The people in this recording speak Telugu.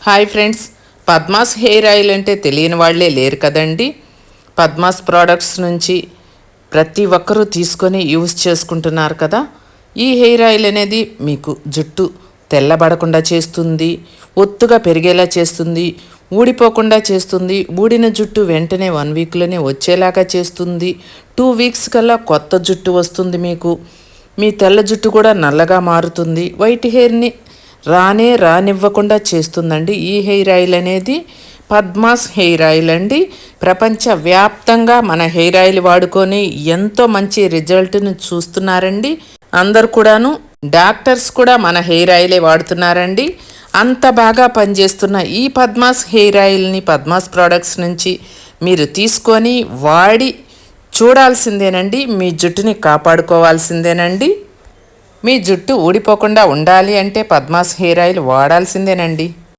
Hi friends, Padma's hair oil అంటే తెలియని వాళ్ళే లేరు కదండి. పద్మాస్ ప్రోడక్ట్స్ నుంచి ప్రతి ఒక్కరూ తీసుకొని యూజ్ చేసుకుంటున్నారు కదా. ఈ హెయిర్ ఆయిల్ అనేది మీకు జుట్టు తెల్లబడకుండా చేస్తుంది, ఒత్తుగా పెరిగేలా చేస్తుంది, ఊడిపోకుండా చేస్తుంది. ఊడిన జుట్టు వెంటనే 1 వీక్లోనే వచ్చేలాగా చేస్తుంది. 2 వీక్స్ కల్లా కొత్త జుట్టు వస్తుంది. మీ తెల్ల జుట్టు కూడా నల్లగా మారుతుంది. వైట్ హెయిర్ని రానివ్వకుండా చేస్తుందండి. ఈ హెయిర్ ఆయిల్ అనేది పద్మాస్ హెయిర్ ఆయిల్ అండి. ప్రపంచవ్యాప్తంగా మన హెయిర్ ఆయిల్ వాడుకొని ఎంతో మంచి రిజల్ట్ని చూస్తున్నారండి. అందరు కూడాను, డాక్టర్స్ కూడా మన హెయిర్ ఆయిలే వాడుతున్నారండి. అంత బాగా పనిచేస్తున్న ఈ పద్మాస్ హెయిర్ ఆయిల్ని పద్మాస్ ప్రోడక్ట్స్ నుంచి మీరు తీసుకొని వాడి చూడాల్సిందేనండి. మీ జుట్టుని కాపాడుకోవాల్సిందేనండి. మీ జుట్టు ఊడిపోకుండా ఉండాలి అంటే పద్మాస్ హెయిర్ ఆయిల్ వాడాల్సిందేనండి.